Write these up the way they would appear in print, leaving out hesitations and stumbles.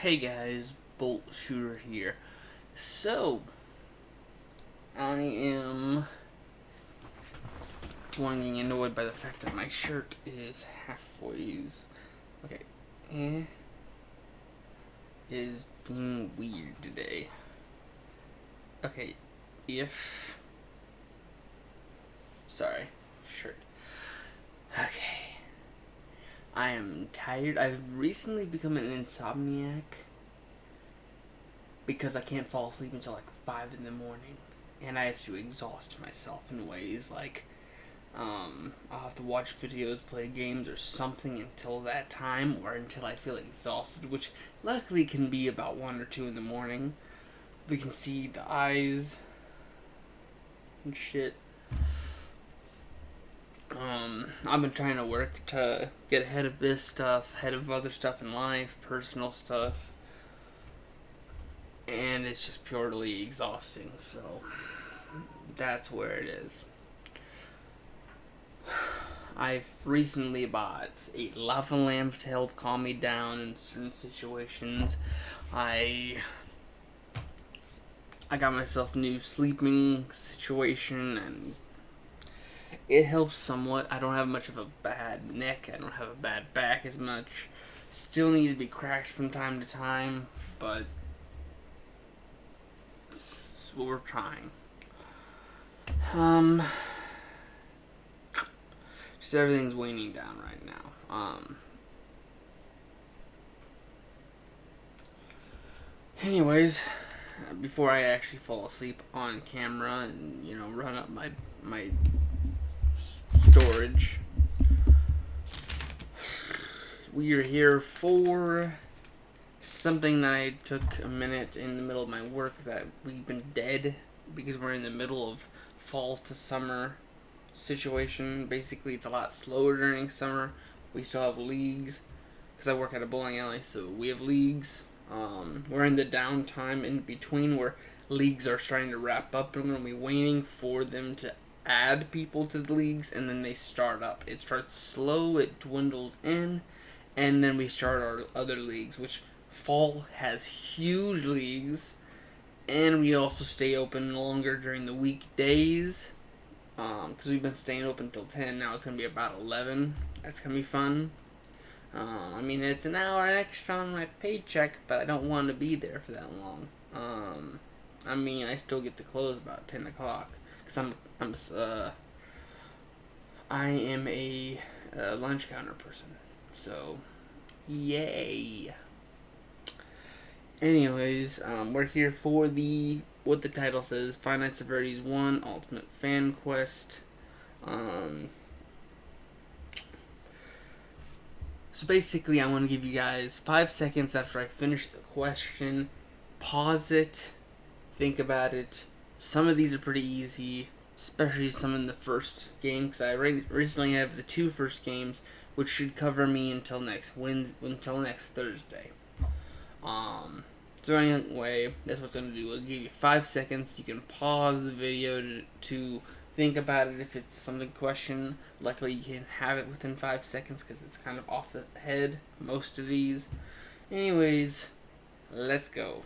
Hey guys, Bolt Shooter here. So, I am getting annoyed by the fact that my shirt is halfway. Okay, is being weird today. Okay, sorry, shirt. Okay, I am tired. I've recently become an insomniac because I can't fall asleep until like 5 in the morning, and I have to exhaust myself in ways like I'll have to watch videos, play games, or something until that time, or until I feel exhausted, which luckily can be about 1 or 2 in the morning. We can see the eyes and shit. I've been trying to work to get ahead of this stuff, ahead of other stuff in life, personal stuff, and it's just purely exhausting, so that's where it is. I've recently bought a lava lamp to help calm me down in certain situations. I got myself a new sleeping situation, and it helps somewhat. I don't have much of a bad neck. I don't have a bad back as much. Still needs to be cracked from time to time, but we're trying. Just everything's waning down right now. Anyways, before I actually fall asleep on camera and run up my storage, we are here for something that I took a minute in the middle of my work that we've been dead because we're in the middle of fall to summer situation. Basically, it's a lot slower during summer. We still have leagues because I work at a bowling alley, so we have leagues. We're in the downtime in between where leagues are starting to wrap up, and we're going to be waiting for them to add people to the leagues, and then they start up. It starts slow, it dwindles in, and then we start our other leagues, which fall has huge leagues, and we also stay open longer during the weekdays, because we've been staying open till 10. Now it's going to be about 11. That's going to be fun. I mean, it's an hour extra on my paycheck, but I don't want to be there for that long. I mean, I still get to close about 10 o'clock, because I am a lunch counter person, so yay. Anyways, we're here for what the title says, Five Nights at Freddy's 1 Ultimate Fan Quest. So basically, I want to give you guys 5 seconds after I finish the question. Pause it, think about it. Some of these are pretty easy, especially some in the first game, because I recently have the 2 first games, which should cover me until next Thursday. So anyway, that's what's going to do. I'll give you 5 seconds. You can pause the video to think about it if it's something question. Luckily, you can have it within 5 seconds because it's kind of off the head, most of these. Anyways, let's go.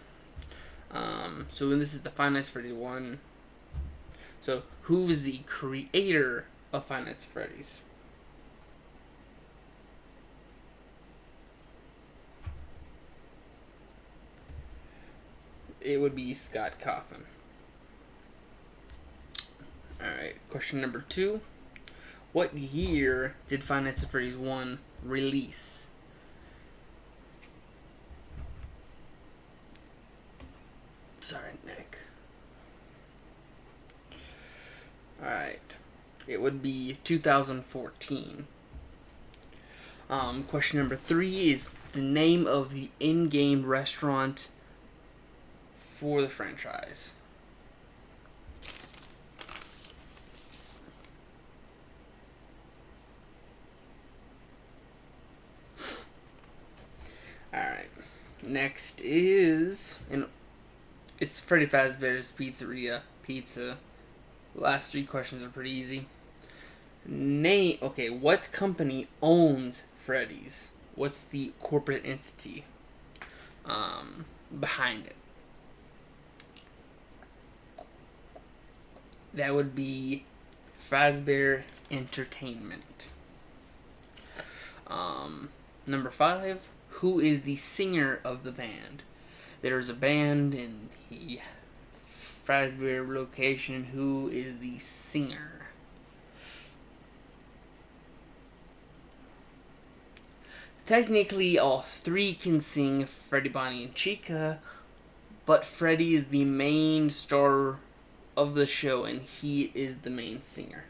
So this is the Five Nights at Freddy's 1. So, who is the creator of Five Nights at Freddy's? It would be Scott Cawthon. Alright, question number 2. What year did Five Nights at Freddy's 1 release? Sorry, Nick. Alright. It would be 2014. Question number 3 is the name of the in-game restaurant for the franchise. Alright. Next is, it's Freddy Fazbear's Pizzeria Pizza. The last 3 questions are pretty easy. What company owns Freddy's? What's the corporate entity? behind it. That would be Fazbear Entertainment. Number 5, who is the singer of the band? There's a band in the Fazbear location. Who is the singer? Technically, all three can sing Freddy, Bonnie, and Chica, but Freddy is the main star of the show, and he is the main singer.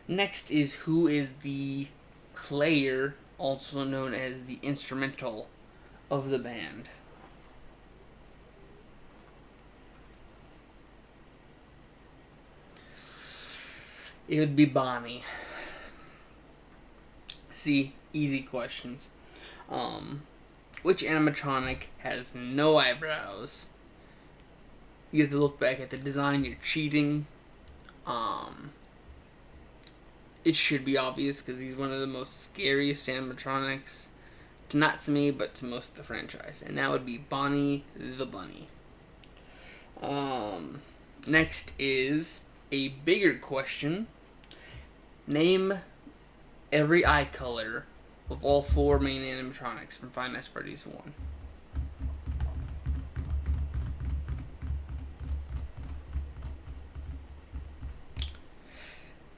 Next is who is the player, also known as the instrumental of the band. It would be Bonnie. See, easy questions. Which animatronic has no eyebrows? You have to look back at the design. You're cheating. It should be obvious because he's one of the most scariest animatronics. Not to me, but to most of the franchise. And that would be Bonnie the Bunny. Next is a bigger question. Name every eye color of all 4 main animatronics from Five Nights at Freddy's 1.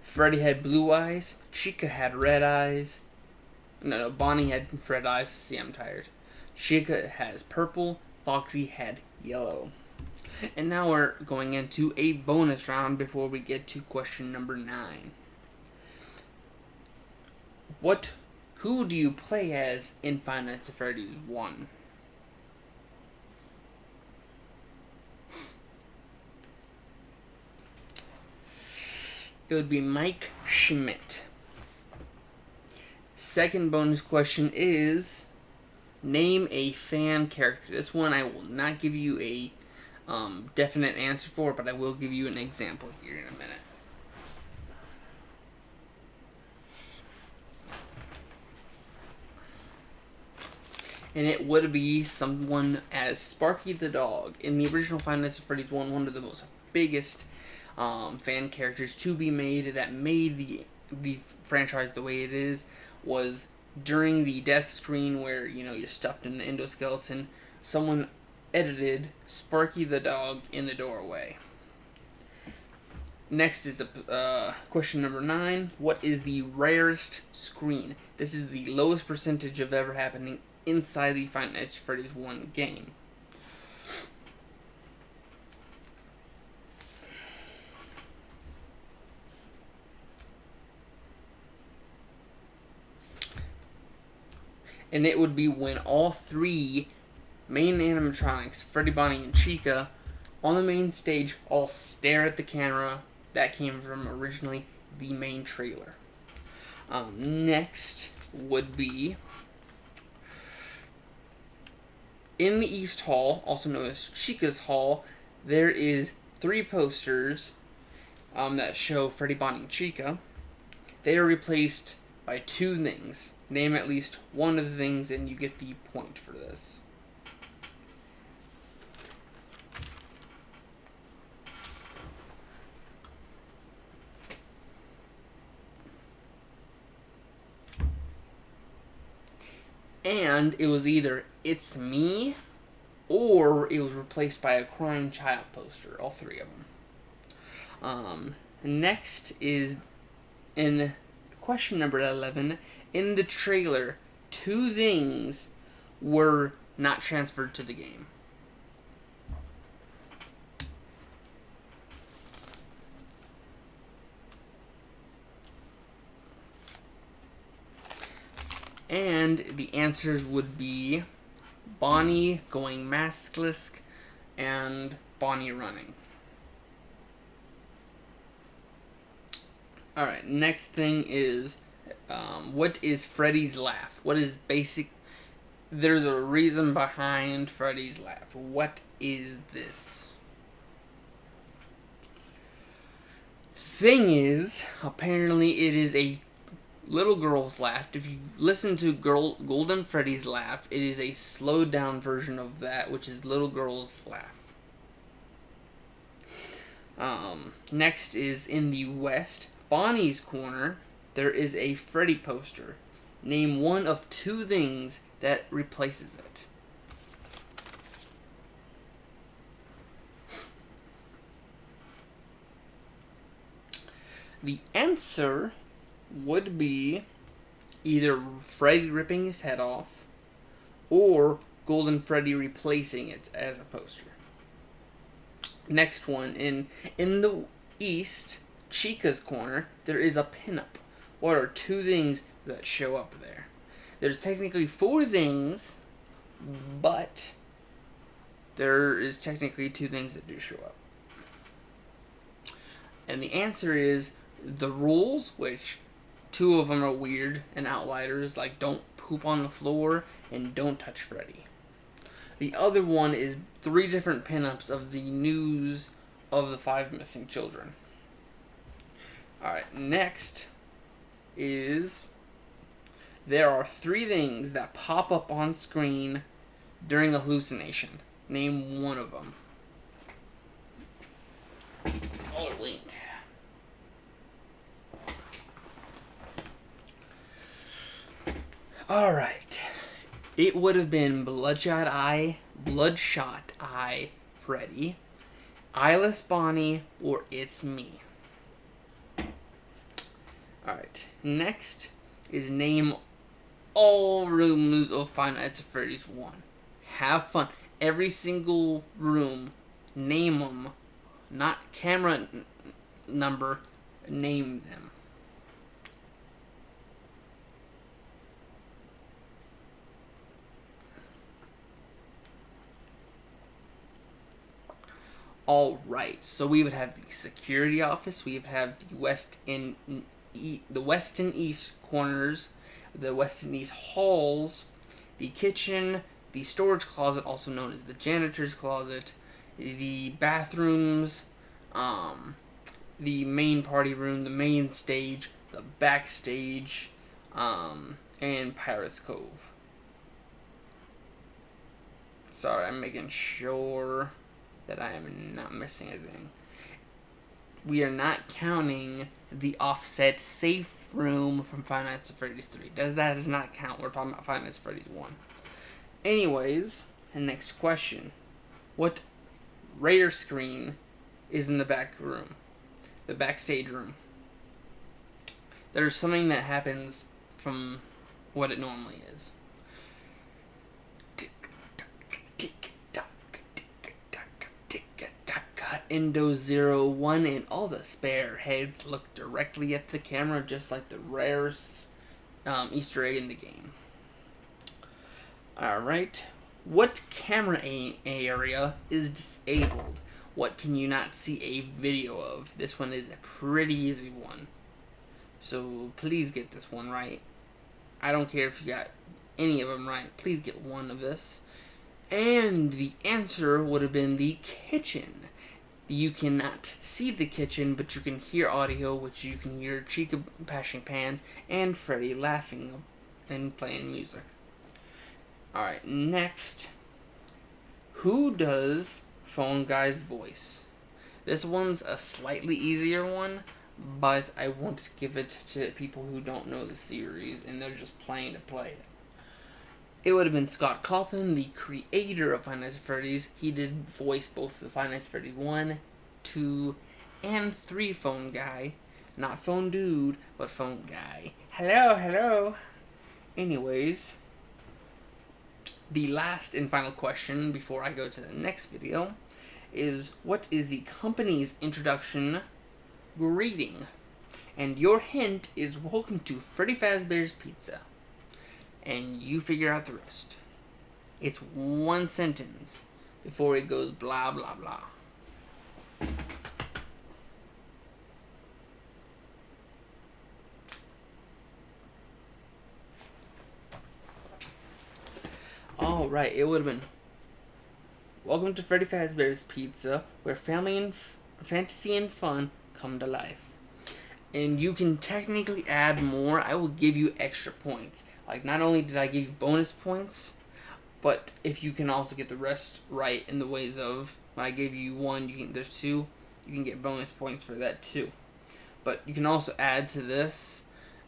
Freddy had blue eyes. Chica had red eyes. No, Bonnie had red eyes. See, I'm tired. Chica has purple. Foxy had yellow. And now we're going into a bonus round before we get to question number 9. Who do you play as in Five Nights at Freddy's 1? It would be Mike Schmidt. Second bonus question is, name a fan character. This one I will not give you a definite answer for, but I will give you an example here in a minute. And it would be someone as Sparky the dog. In the original Five Nights at Freddy's 1, one of the most biggest fan characters to be made that made the franchise the way it is was during the death screen where, you're stuffed in the endoskeleton, someone edited Sparky the dog in the doorway. Next is question number 9. What is the rarest screen? This is the lowest percentage of ever happening inside the Five Nights at Freddy's 1 game. And it would be when all 3 main animatronics, Freddy, Bonnie, and Chica, on the main stage all stare at the camera. That came from originally the main trailer. Next would be in the East Hall, also known as Chica's Hall, there is 3 posters that show Freddy, Bonnie, and Chica. They are replaced by 2 things. Name at least one of the things and you get the point for this. And it was either It's Me or it was replaced by a crying child poster. All 3 of them. Next is in question number 11. In the trailer, 2 things were not transferred to the game. And the answers would be Bonnie going maskless and Bonnie running. Alright, next thing is, what is Freddy's laugh? What is basic? There's a reason behind Freddy's laugh. What is this? Thing is, apparently it is a little girl's laugh. If you listen to Golden Freddy's laugh, it is a slowed down version of that, which is little girl's laugh. Next is in the West, Bonnie's corner. There is a Freddy poster. Name one of two things that replaces it. The answer would be either Freddy ripping his head off or Golden Freddy replacing it as a poster. Next one, in the East, Chica's corner, there is a pinup. What are two things that show up there? There's technically four things, but there is technically two things that do show up. And the answer is the rules, which two of them are weird and outliers, like don't poop on the floor and don't touch Freddy. The other one is 3 different pinups of the news of the 5 missing children. Alright, next is there are 3 things that pop up on screen during a hallucination. Name one of them. Oh, wait. Alright. It would have been Bloodshot Eye, Freddy, Eyeless Bonnie, or It's Me. Alright. Next is name all rooms of Five Nights at Freddy's 1. Have fun. Every single room, name them. Not camera number, name them. Alright, so we would have the security office, we would have the west and east corners, the west and east halls, the kitchen, the storage closet, also known as the janitor's closet, the bathrooms, the main party room, the main stage, the backstage, and Pirate's Cove. Sorry, I'm making sure that I am not missing anything. We are not counting the offset safe room from Five Nights at Freddy's 3. That does not count. We're talking about Five Nights at Freddy's 1. Anyways, the next question. What radar screen is in the back room? The backstage room. There's something that happens from what it normally is. Indo 01 and all the spare heads look directly at the camera, just like the rarest Easter egg in the game. Alright, what camera area is disabled? What can you not see a video of? This one is a pretty easy one, so please get this one right. I don't care if you got any of them right, please get one of this. And the answer would have been the kitchen. You cannot see the kitchen, but you can hear audio, which you can hear Chica bashing pans and Freddy laughing and playing music. Alright, next. Who does Phone Guy's voice? This one's a slightly easier one, but I want to give it to people who don't know the series and they're just playing to play it. It would have been Scott Cawthon, the creator of Five Nights at Freddy's. He did voice both the Five Nights at Freddy's 1, 2, and 3 Phone Guy. Not Phone Dude, but Phone Guy. Hello, hello. Anyways, the last and final question before I go to the next video is, what is the company's introduction greeting? And your hint is, welcome to Freddy Fazbear's Pizza. And you figure out the rest. It's one sentence before it goes blah blah blah. Alright, it would have been, welcome to Freddy Fazbear's Pizza, where family and fantasy and fun come to life. And you can technically add more. I will give you extra points. Like, not only did I give you bonus points, but if you can also get the rest right in the ways of, when I gave you one, there's two, you can get bonus points for that too. But you can also add to this,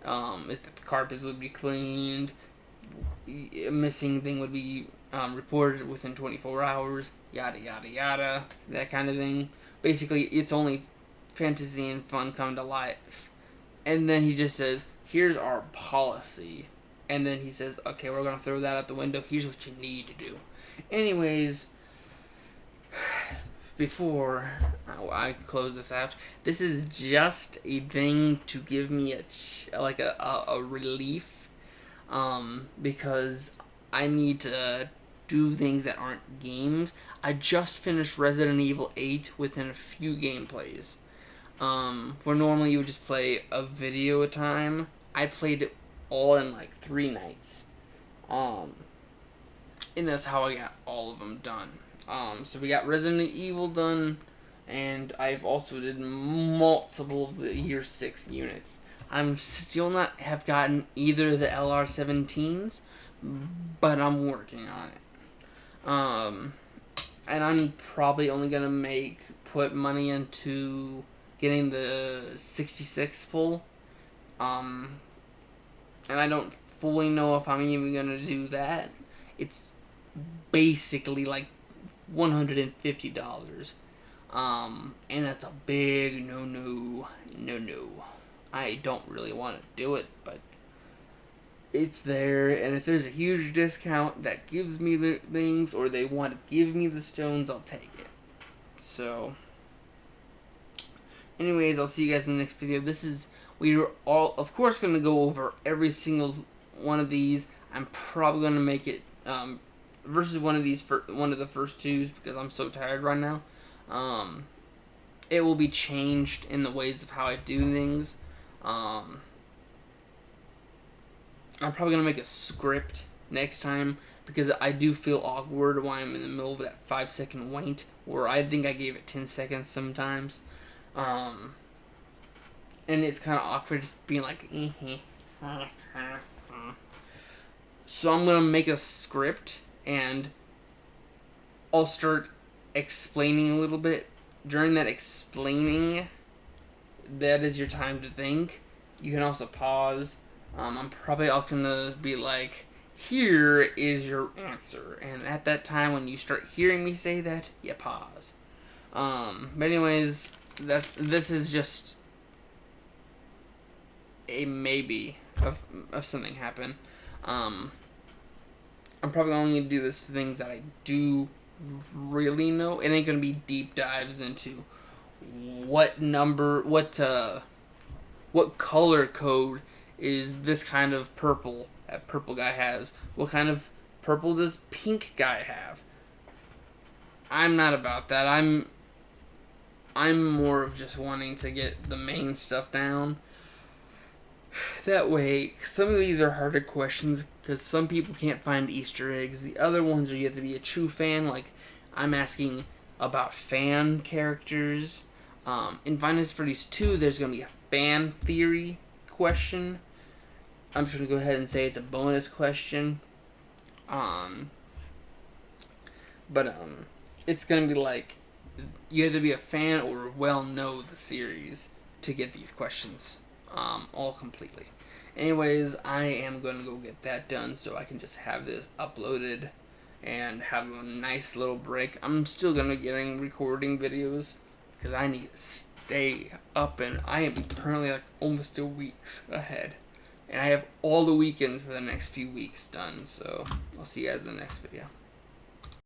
is that the carpets would be cleaned, a missing thing would be reported within 24 hours, yada yada yada, that kind of thing. Basically, it's only fantasy and fun come to life. And then he just says, here's our policy. And then he says, okay, we're going to throw that out the window. Here's what you need to do. Anyways, before I close this out, this is just a thing to give me a relief, because I need to do things that aren't games. I just finished Resident Evil 8 within a few gameplays. Where normally you would just play a video at a time, I played it all in like 3 nights. And that's how I got all of them done. So we got Resident Evil done, and I've also did multiple of the Year 6 units. I'm still not have gotten either of the LR17s, but I'm working on it. And I'm probably only gonna put money into getting the 66 full. And I don't fully know if I'm even gonna do that. It's basically like $150. And that's a big no. I don't really want to do it, but it's there, and if there's a huge discount that gives me the things, or they want to give me the stones, I'll take it. So, anyways, I'll see you guys in the next video. We are all, of course, going to go over every single one of these. I'm probably going to make it, versus one of the first twos, because I'm so tired right now. It will be changed in the ways of how I do things. I'm probably going to make a script next time, because I do feel awkward while I'm in the middle of that 5-second wait, where I think I gave it 10 seconds sometimes. And it's kind of awkward just being like, So I'm going to make a script, and I'll start explaining a little bit. During that explaining, that is your time to think. You can also pause. I'm probably all gonna be like, here is your answer. And at that time, when you start hearing me say that, you pause. But anyways, this is just a maybe of something happen. I'm probably only gonna do this to things that I do really know. It ain't gonna be deep dives into what color code is this kind of purple that purple guy has. What kind of purple does pink guy have? I'm not about that. I'm more of just wanting to get the main stuff down. That way, some of these are harder questions because some people can't find Easter eggs. The other ones are you have to be a true fan. Like, I'm asking about fan characters. In Final Fantasy 2, there's going to be a fan theory question. I'm just going to go ahead and say it's a bonus question. It's going to be like, you have to be a fan or well know the series to get these questions all completely. Anyways, I am going to go get that done so I can just have this uploaded and have a nice little break. I'm still going to get recording videos because I need to stay up, and I am currently like almost a week ahead. And I have all the weekends for the next few weeks done, so I'll see you guys in the next video.